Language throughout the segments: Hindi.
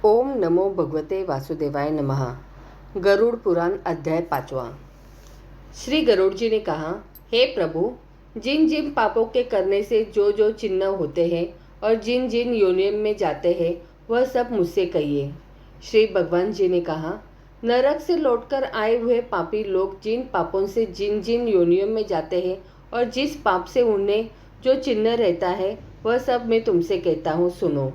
ओम नमो भगवते वासुदेवाय नमः। गरुड़ पुराण अध्याय 5वां। श्री गरुड़ जी ने कहा, हे प्रभु, जिन जिन पापों के करने से जो जो चिन्ह होते हैं और जिन जिन योनियों में जाते हैं वह सब मुझसे कहिए। श्री भगवान जी ने कहा, नरक से लौटकर आए हुए पापी लोग जिन पापों से जिन जिन योनियों में जाते हैं और जिस पाप से उन्हें जो चिन्ह रहता है वह सब मैं तुमसे कहता हूँ, सुनो।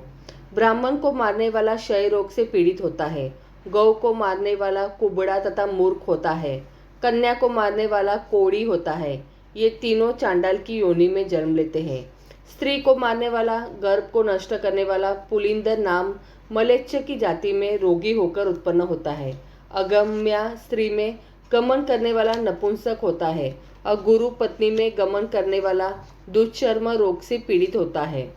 ब्राह्मण को मारने वाला क्षय रोग से पीड़ित होता है। गौ को मारने वाला कुबड़ा तथा मूर्ख होता है। कन्या को मारने वाला कोढ़ी होता है। ये तीनों चांडाल की योनि में जन्म लेते हैं। स्त्री को मारने वाला, गर्भ को नष्ट करने वाला पुलिंदर नाम मलेच्छ की जाति में रोगी होकर उत्पन्न होता है। अगम्या स्त्री में गमन करने वाला नपुंसक होता है और गुरु पत्नी में गमन करने वाला दुष्चर्म रोग से पीड़ित होता है।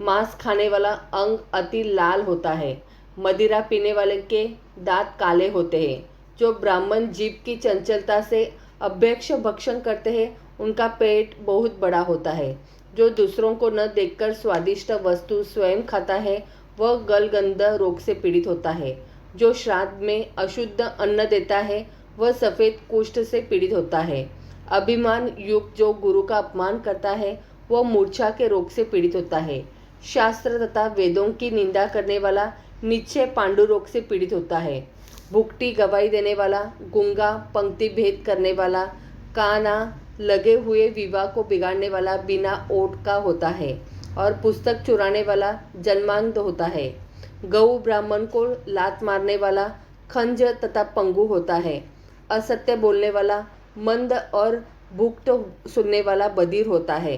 मांस खाने वाला अंग अति लाल होता है। मदिरा पीने वाले के दांत काले होते हैं। जो ब्राह्मण जीभ की चंचलता से अभक्ष भक्षण करते हैं उनका पेट बहुत बड़ा होता है। जो दूसरों को न देखकर स्वादिष्ट वस्तु स्वयं खाता है वह गलगंध रोग से पीड़ित होता है। जो श्राद्ध में अशुद्ध अन्न देता है वह सफ़ेद कुष्ठ से पीड़ित होता है। अभिमान युक्त जो गुरु का अपमान करता है वह मूर्छा के रोग से पीड़ित होता है। शास्त्र तथा वेदों की निंदा करने वाला निश्चय पांडु रोग से पीड़ित होता है। भुक्ति गवाही देने वाला, गूंगा, पंक्ति भेद करने वाला, काना लगे हुए विवाह को बिगाड़ने वाला बिना ओट का होता है और पुस्तक चुराने वाला जन्मांध होता है। गौ ब्राह्मण को लात मारने वाला खंज तथा पंगु होता है। असत्य बोलने वाला मंद और भुक्त सुनने वाला बधिर होता है।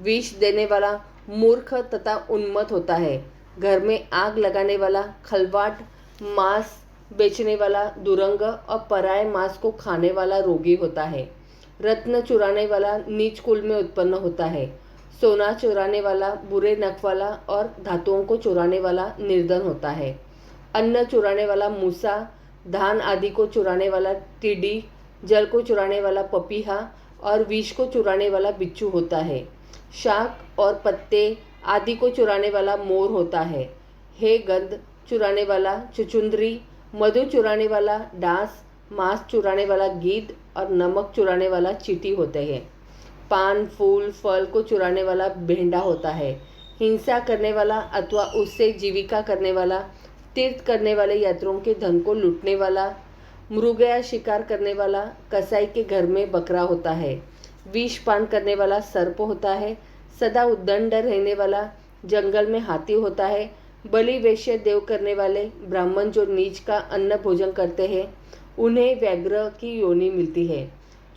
विष देने वाला मूर्ख तथा उन्मत्त होता है। घर में आग लगाने वाला खलवाट, मांस बेचने वाला दुरंग और पराये मांस को खाने वाला रोगी होता है। रत्न चुराने वाला नीच कुल में उत्पन्न होता है। सोना चुराने वाला बुरे नख वाला और धातुओं को चुराने वाला निर्धन होता है। अन्न चुराने वाला मूसा, धान आदि को चुराने वाला टिड्डी, जल को चुराने वाला पपीहा और विष को चुराने वाला बिच्छू होता है। शाक और पत्ते आदि को चुराने वाला मोर होता है। हे गंध चुराने वाला चुचुंदरी, मधु चुराने वाला डांस, मांस चुराने वाला गीद और नमक चुराने वाला चींटी होते हैं। पान, फूल, फल को चुराने वाला भेंडा होता है। हिंसा करने वाला अथवा उससे जीविका करने वाला, तीर्थ करने वाले यात्रियों के धन को लूटने वाला, मृग या शिकार करने वाला कसाई के घर में बकरा होता है। विष पान करने वाला सर्प होता है। सदा उद्दंड रहने वाला जंगल में हाथी होता है। बलि वैश्य देव करने वाले ब्राह्मण जो नीच का अन्न भोजन करते हैं उन्हें व्याघ्र की योनि मिलती है।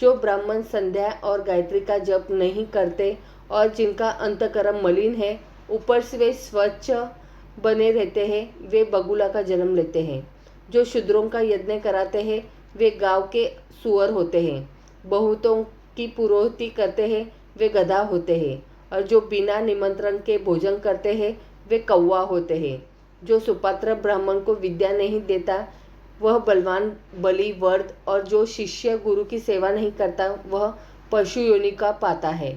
जो ब्राह्मण संध्या और गायत्री का जप नहीं करते और जिनका अंतकरण मलिन है, ऊपर से वे स्वच्छ बने रहते हैं, वे बगुला का जन्म लेते हैं। जो शूद्रों का यज्ञ कराते हैं वे गांव के सुअर होते हैं। बहुतों की पुरोहिती करते हैं वे गधा होते हैं और जो बिना निमंत्रण के भोजन करते हैं वे कौवा होते हैं। जो सुपात्र ब्राह्मण को विद्या नहीं देता वह बलवान बलि वर्द और जो शिष्य गुरु की सेवा नहीं करता वह पशु योनि का पाता है।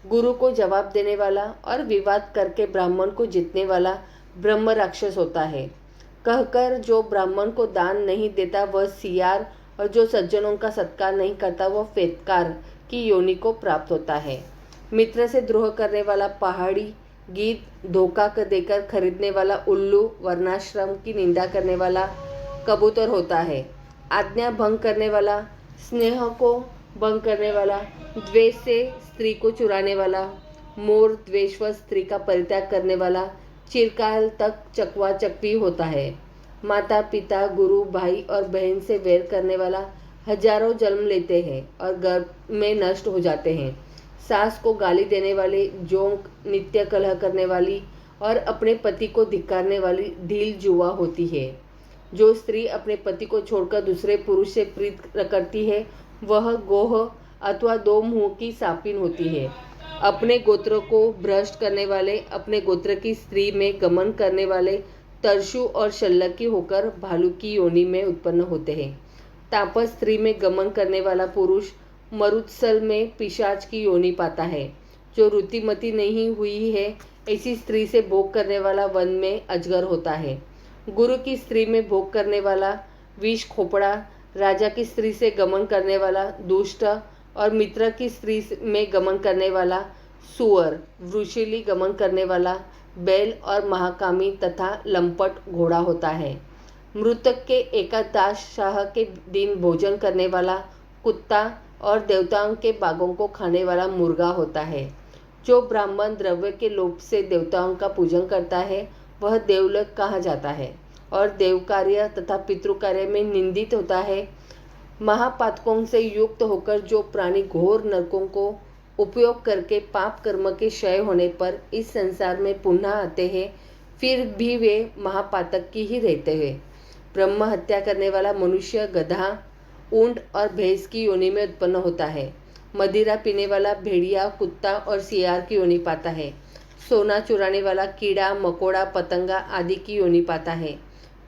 गुरु को जवाब देने वाला और विवाद करके ब्राह्मण को जीतने वाला ब्रह्म राक्षस होता है। कहकर जो ब्राह्मण को दान नहीं देता वह सियार और जो सज्जनों का सत्कार नहीं करता वह फेतकार की योनि को प्राप्त होता है। मित्र से द्रोह करने वाला पहाड़ी गीत, धोखा देकर खरीदने वाला उल्लू, वर्णाश्रम की निंदा करने वाला कबूतर होता है। आज्ञा भंग करने वाला, स्नेह को भंग करने वाला, द्वेष से स्त्री को चुराने वाला, मोर द्वेषवश स्त्री का परित्याग करने वाला चिरकाल तक चकवा चकवी होता है। माता पिता, गुरु, भाई और बहन से वैर करने वाला हजारों जन्म लेते हैं और गर्भ में नष्ट हो जाते हैं। सास को गाली देने वाले, जोंक, नित्य कलह करने वाली और अपने पति को धिक्कारने वाली ढील जुआ होती है। जो स्त्री अपने पति को छोड़कर दूसरे पुरुष से प्रीत करती है वह गोह अथवा दो मुंह की सापिन होती है। अपने गोत्र को भ्रष्ट करने वाले, अपने गोत्र की स्त्री में गमन करने वाले तरशु और शल्लकी होकर भालू की योनि में उत्पन्न होते हैं। तापस स्त्री में गमन करने वाला पुरुष मरुत्सल में पिशाच की योनि पाता है। जो ऋतुमती नहीं हुई है ऐसी स्त्री से भोग करने वाला वन में अजगर होता है। गुरु की स्त्री में भोग करने वाला, विष खोपड़ा, राजा की स्त्री से गमन करने वाला दुष्ट और मित्र की स्त्री में गमन करने वाला सुअर, वृषिली गमन करने वाला बैल और महाकामी तथा लंपट घोड़ा होता है। मृतक के एकादशाह के दिन भोजन करने वाला कुत्ता और देवताओं के बागों को खाने वाला मुर्गा होता है। जो ब्राह्मण द्रव्य के लोभ से देवताओं का पूजन करता है वह देवलोक कहा जाता है और देव कार्य तथा पितृ कार्य में निंदित होता है। महापातकों से युक्त होकर जो प्राणी घोर नरकों को उपयोग करके पाप कर्म के क्षय होने पर इस संसार में पुनः आते हैं, फिर भी वे महापातक की ही रहते हैं। ब्रह्म हत्या करने वाला मनुष्य गधा, ऊंट और भैंस की योनि में उत्पन्न होता है। मदिरा पीने वाला भेड़िया, कुत्ता और सियार की योनि पाता है। सोना चुराने वाला कीड़ा, मकोड़ा, पतंगा आदि की योनि पाता है।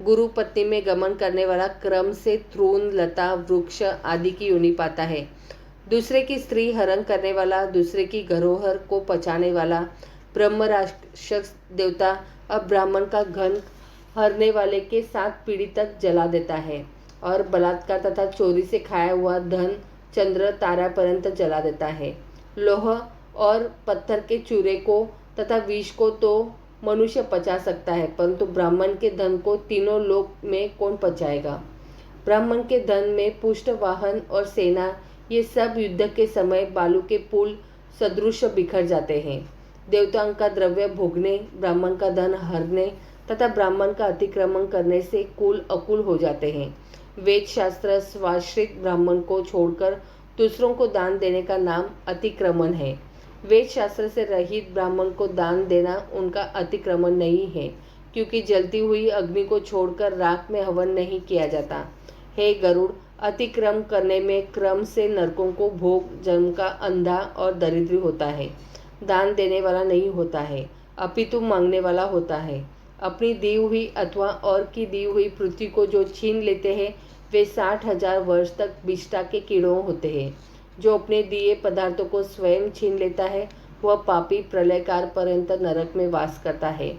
गुरु पत्नी में गमन करने वाला क्रम से तृण, लता, वृक्ष आदि की योनि पाता है। दूसरे की स्त्री हरण करने वाला, दूसरे की धरोहर को पचाने वाला, ब्रह्म राक्षस देवता अब ब्राह्मण का घन हरने वाले के 7 पीढ़ी तक जला देता है और बलात्कार तथा चोरी से खाया हुआ धन चंद्र तारा पर्यंत जला देता है। लोह और पत्थर के चूरे को तथा विष को तो मनुष्य पचा सकता है, परंतु ब्राह्मण के धन को तीनों लोक में कौन पचाएगा। ब्राह्मण के धन में पुष्ट, वाहन और सेना ये सब युद्ध के समय बालू के पुल सदृश बिखर जाते हैं। देवताओं का द्रव्य भोगने, ब्राह्मण का धन हरने तथा ब्राह्मण का अतिक्रमण करने से कुल अकुल हो जाते हैं। वेद शास्त्र स्वाश्रित ब्राह्मण को छोड़कर दूसरों को दान देने का नाम अतिक्रमण है। वेद शास्त्र से रहित ब्राह्मण को दान देना उनका अतिक्रमण नहीं है, क्योंकि जलती हुई अग्नि को छोड़कर राख में हवन नहीं किया जाता। हे गरुड़, अतिक्रम करने में क्रम से नरकों को भोग जन्म का अंधा और दरिद्र होता है। दान देने वाला नहीं होता है, अपितु मांगने वाला होता है। अपनी दी हुई अथवा और की दी हुई पृथ्वी को जो छीन लेते हैं वे 60,000 वर्ष तक विष्ठा के कीड़ों होते हैं। जो अपने दिए पदार्थों को स्वयं छीन लेता है वह पापी प्रलयकाल पर्यंत नरक में वास करता है।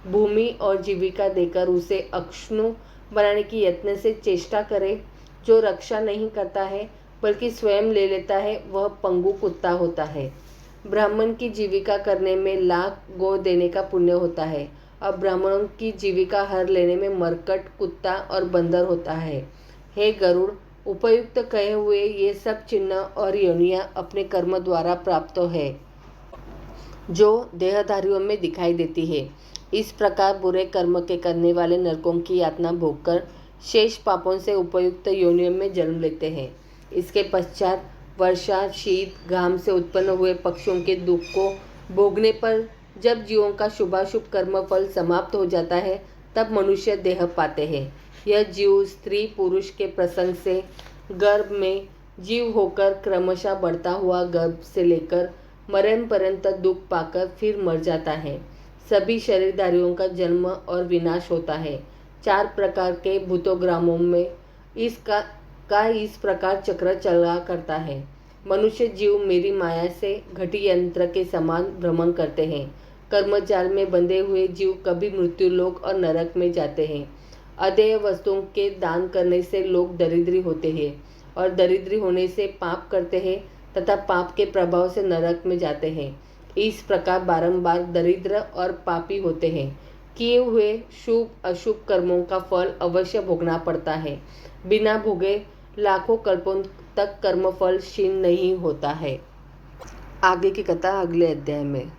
भूमि और जीविका देकर उसे अक्षुण्ण बनाने की यत्न से चेष्टा करे। जो रक्षा नहीं करता है बल्कि स्वयं ले लेता है वह पंगु कुत्ता होता है। ब्राह्मण की जीविका करने में लाख गौ देने का पुण्य होता है। अब ब्राह्मणों की जीविका हर लेने में मरकट, कुत्ता और बंदर होता है। हे गरुड़, उपयुक्त कहे हुए ये सब चिन्ह और योनियां अपने कर्म द्वारा प्राप्त है, जो देहधारियों में दिखाई देती है। इस प्रकार बुरे कर्म के करने वाले नरकों की यातना भोगकर शेष पापों से उपयुक्त योनियों में जन्म लेते हैं। इसके पश्चात वर्षा, शीत, घाम से उत्पन्न हुए पक्षियों के दुख को भोगने पर जब जीवों का शुभाशुभ कर्म फल समाप्त हो जाता है तब मनुष्य देह पाते हैं। यह जीव स्त्री पुरुष के प्रसंग से गर्भ में जीव होकर क्रमशः बढ़ता हुआ गर्भ से लेकर मरण पर्यंत दुख पाकर फिर मर जाता है। सभी शरीरधारियों का जन्म और विनाश होता है। 4 प्रकार के भूतोग्रामों में इसका इस प्रकार चक्र चला करता है। मनुष्य जीव मेरी माया से घटी यंत्र के समान भ्रमण करते हैं। कर्मजाल में बंधे हुए जीव कभी मृत्युलोक और नरक में जाते हैं। अदेय वस्तुओं के दान करने से लोग दरिद्री होते हैं और दरिद्री होने से पाप करते हैं तथा पाप के प्रभाव से नरक में जाते हैं। इस प्रकार बारंबार दरिद्र और पापी होते हैं। किए हुए शुभ अशुभ कर्मों का फल अवश्य भोगना पड़ता है। बिना भोगे लाखों कल्पों तक कर्मफल क्षीण नहीं होता है। आगे की कथा अगले अध्याय में।